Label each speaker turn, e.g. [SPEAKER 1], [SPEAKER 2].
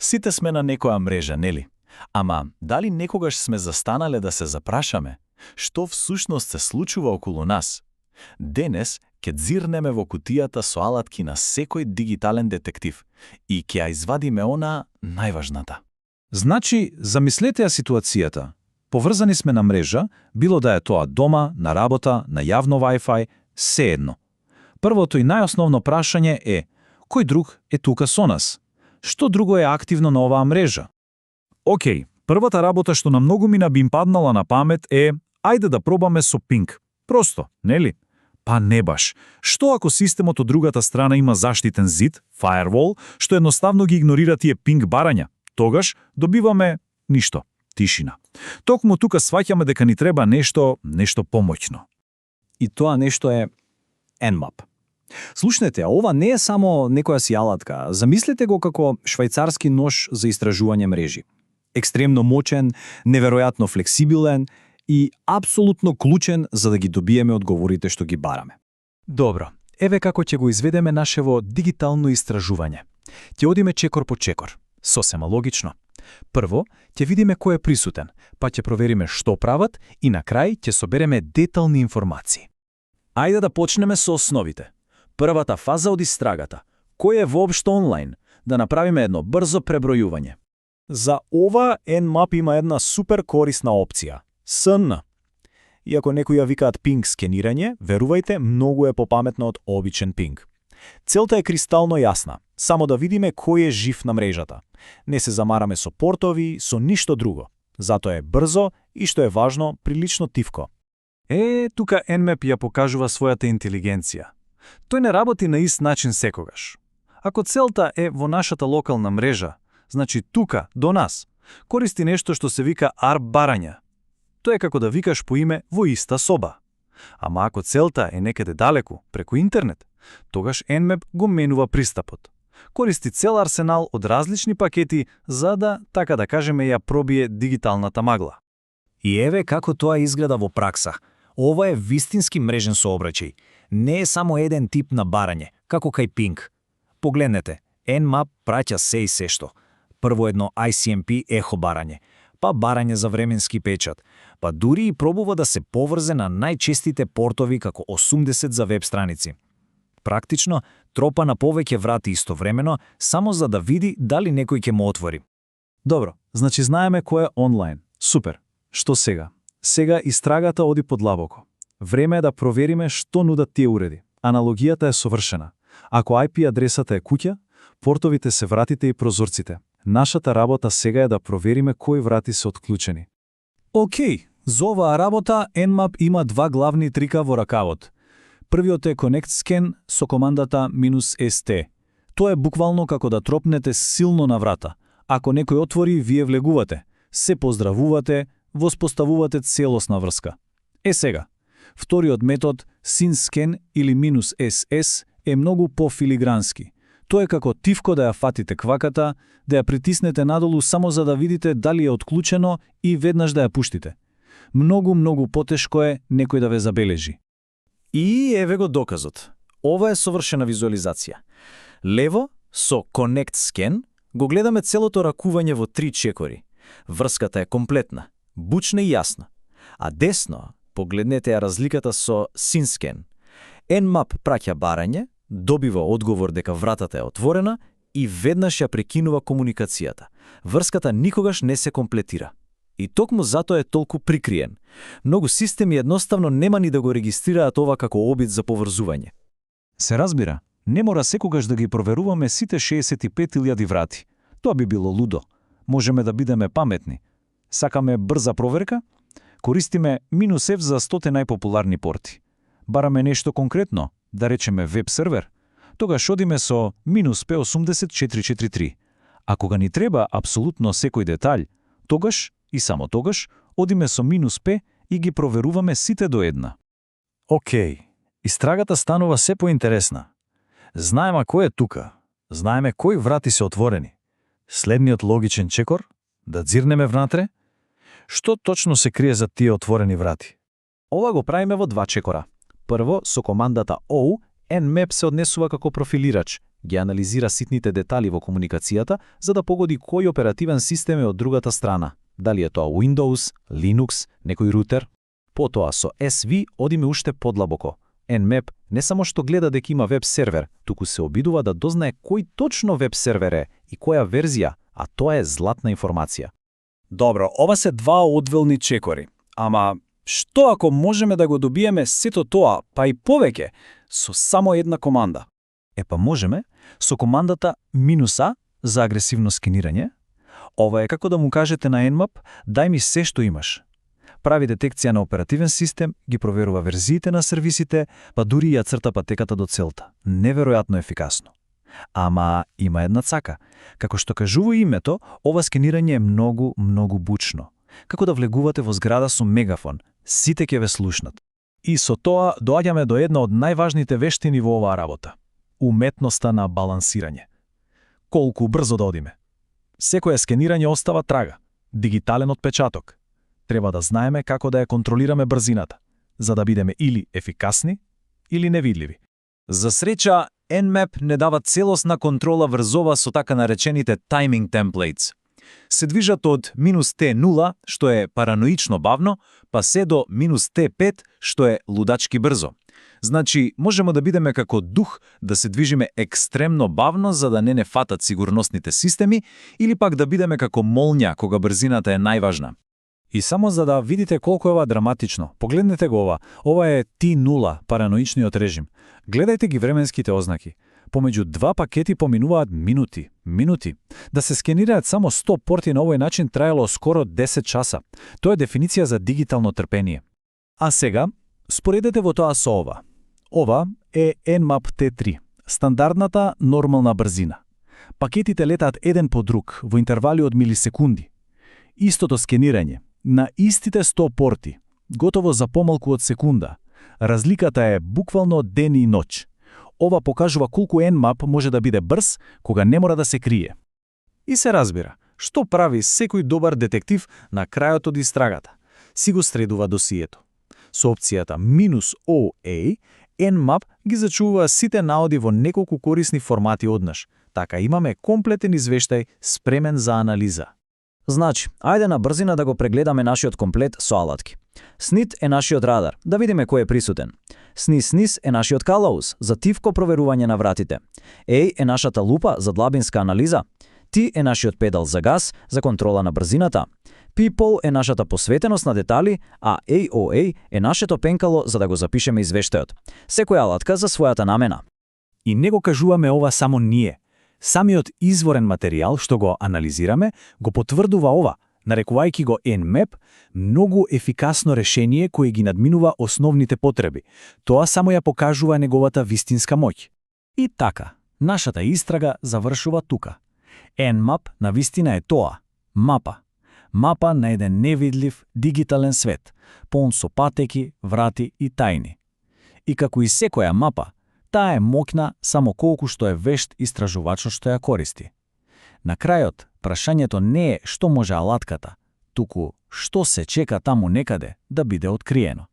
[SPEAKER 1] Сите сме на некоја мрежа, нели? Ама, дали некогаш сме застанале да се запрашаме? Што всушност се случува околу нас? Денес ќе дзирнеме во кутијата со алатки на секој дигитален детектив и ќе ја извадиме она најважната.
[SPEAKER 2] Значи, замислете ја ситуацијата. Поврзани сме на мрежа, било да е тоа дома, на работа, на јавно Wi-Fi, сеедно. Првото и најосновно прашање е: кој друг е тука со нас? Што друго е активно на оваа мрежа? Океј, првата работа што на многумина би им паднала на памет е: ајде да пробаме со пинг. Просто, нели? Па не баш. Што ако системот од другата страна има заштитен зид, firewall, што едноставно ги игнорира тие пинг барања? Тогаш добиваме ништо, тишина. Токму тука сваќаме дека ни треба нешто помоќно.
[SPEAKER 3] И тоа нешто е Nmap. Слушнете, ова не е само некоја си алатка. Замислете го како швајцарски нож за истражување мрежи. Екстремно мочен, неверојатно флексибилен и апсолутно клучен за да ги добиеме одговорите што ги бараме.
[SPEAKER 1] Добро, еве како ќе го изведеме нашево дигитално истражување. Ќе одиме чекор по чекор. Сосема логично. Прво, ќе видиме кој е присутен, па ќе провериме што прават и на крај ќе собереме детални информации. Ајде да почнеме со основите. Првата фаза од истрагата. Кој е воопшто онлайн? Да направиме едно брзо пребројување.
[SPEAKER 4] За ова Nmap има една супер корисна опција – SN. Иако некои ја викаат пинг скенирање, верувајте, многу е попаметно од обичен пинг. Целта е кристално јасна, само да видиме кој е жив на мрежата. Не се замараме со портови, со ништо друго. Затоа е брзо и, што е важно, прилично тивко.
[SPEAKER 2] Тука Nmap ја покажува својата интелигенција. Тој не работи на ист начин секогаш. Ако целта е во нашата локална мрежа, значи тука, до нас, користи нешто што се вика ARP барања. Тоа е како да викаш по име во иста соба. Ама ако целта е некаде далеку, преку интернет, тогаш Nmap го менува пристапот. Користи цел арсенал од различни пакети за да, така да кажеме, ја пробие дигиталната магла.
[SPEAKER 3] И еве како тоа изгледа во пракса. Ова е вистински мрежен сообраќај. Не е само еден тип на барање, како кај пинг. Погледнете, Nmap праќа се и се што. Прво едно ICMP ехо барање, па барање за временски печат, па дури и пробува да се поврзе на најчестите портови како 80 за веб страници. Практично, тропа на повеќе врати истовремено, само за да види дали некој ќе му отвори.
[SPEAKER 2] Добро, значи знаеме кој е онлайн. Супер. Што сега? Сега истрагата оди подлабоко. Време е да провериме што нудат тие уреди. Аналогијата е совршена. Ако IP адресата е куќа, портовите се вратите и прозорците. Нашата работа сега е да провериме кои врати се отклучени.
[SPEAKER 3] Океј, за оваа работа Nmap има два главни трика во ракавот. Првиот е Connect Scan со командата -ST. Тоа е буквално како да тропнете силно на врата. Ако некој отвори, вие влегувате, се поздравувате, воспоставувате целосна врска. Сега, вториот метод, SYN-SCAN или -SS, е многу пофилигрански. Тоа е како тивко да ја фатите кваката, да ја притиснете надолу само за да видите дали е отклучено и веднаш да ја пуштите. Многу потешко е некој да ве забележи.
[SPEAKER 4] И еве го доказот. Ова е совршена визуализација. Лево, со Connect Scan, го гледаме целото ракување во 3 чекори. Врската е комплетна, бучна и јасна. А десно, погледнете ја разликата со SYN-SCAN. Nmap праќа барање, добива одговор дека вратата е отворена и веднаш ја прекинува комуникацијата. Врската никогаш не се комплетира. И токму затоа е толку прикриен. Многу системи едноставно нема ни да го регистрираат ова како обид за поврзување.
[SPEAKER 2] Се разбира, не мора секогаш да ги проверуваме сите 65.000 врати. Тоа би било лудо. Можеме да бидеме паметни. Сакаме брза проверка? Користиме -F за 100 најпопуларни порти. Бараме нешто конкретно, да речеме веб сервер, тогаш одиме со -P80443. А кога ни треба апсолутно секој детаљ, тогаш и само тогаш одиме со -P и ги проверуваме сите до една. Океј, истрагата станува се поинтересна. Знаеме кој е тука, знаеме кои врати се отворени. Следниот логичен чекор, да дзирнеме внатре, што точно се крие за тие отворени врати.
[SPEAKER 4] Ова го правиме во 2 чекора. Прво, со командата O, Nmap се однесува како профилирач
[SPEAKER 3] ги анализира ситните детали во комуникацијата за да погоди кој оперативен систем е од другата страна. Дали е тоа Windows, Linux, некој рутер. Потоа со SV одиме уште подлабоко. Nmap не само што гледа дека има веб сервер, туку се обидува да дознае кој точно веб сервер е и која верзија, а тоа е златна информација.
[SPEAKER 1] Добро, ова се два одвелни чекори. Ама, што ако можеме да го добиеме сето тоа, па и повеќе, со само една команда?
[SPEAKER 3] Па можеме, со командата -A за агресивно скенирање. Ова е како да му кажете на Nmap, дај ми се што имаш. Прави детекција на оперативен систем, ги проверува верзиите на сервисите, па дури ја црта патеката до целта. Неверојатно ефикасно. Ама има една цака. Како што кажува името, ова скенирање е многу, многу бучно. Како да влегувате во зграда со мегафон, сите ќе ве слушнат. И со тоа доаѓаме до една од најважните вештини во оваа работа. Уметноста на балансирање. Колку брзо да одиме. Секое скенирање остава трага, дигитален отпечаток. Треба да знаеме како да ја контролираме брзината, за да бидеме или ефикасни, или невидливи.
[SPEAKER 2] За среќа, Nmap не дава целосна контрола врз ова со така наречените timing templates. Се движат од -T0, што е параноично бавно, па се до -T5, што е лудачки брзо. Значи, можеме да бидеме како дух, да се движиме екстремно бавно за да не фатат сигурносните системи, или пак да бидеме како молња кога брзината е најважна.
[SPEAKER 3] И само за да видите колку е ова драматично, погледнете го ова. Ова е T0, параноичниот режим. Гледајте ги временските ознаки. Помеѓу два пакети поминуваат минути. Да се скенираат само 100 порти на овој начин траело скоро 10 часа. Тоа е дефиниција за дигитално трпение. А сега, споредете во тоа со ова. Ова е Nmap T3, стандардната нормална брзина. Пакетите летаат еден по друг во интервали од милисекунди. Истото скенирање на истите 100 порти, готово за помалку од секунда. Разликата е буквално ден и ноќ. Ова покажува колку Nmap може да биде брз, кога не мора да се крие.
[SPEAKER 1] И се разбира, што прави секој добар детектив на крајот од истрагата? Си го средува досието. Со опцијата -OA, Nmap ги зачувува сите наоди во неколку корисни формати однаш. Така имаме комплетен извештај спремен за анализа.
[SPEAKER 4] Значи, ајде на брзина да го прегледаме нашиот комплет со алатки. SNIT е нашиот радар, да видиме кој е присутен. SNIS е нашиот калаус, за тивко проверување на вратите. A е нашата лупа за длабинска анализа. T е нашиот педал за газ, за контрола на брзината. People е нашата посветеност на детали, а AOA е нашето пенкало за да го запишеме извештајот. Секоја алатка за својата намена.
[SPEAKER 1] И не го кажуваме ова само ние. Самиот изворен материјал што го анализираме го потврдува ова, нарекувајќи го Nmap многу ефикасно решение кое ги надминува основните потреби. Тоа само ја покажува неговата вистинска моќ. И така, нашата истрага завршува тука. Nmap на вистина е тоа, мапа. Мапа на еден невидлив дигитален свет, полн со патеки, врати и тајни. И како и секоја мапа, таа е моќна само колку што е вешт истражувачот што ја користи. На крајот, прашањето не е што може алатката, туку што се чека таму некаде да биде откриено.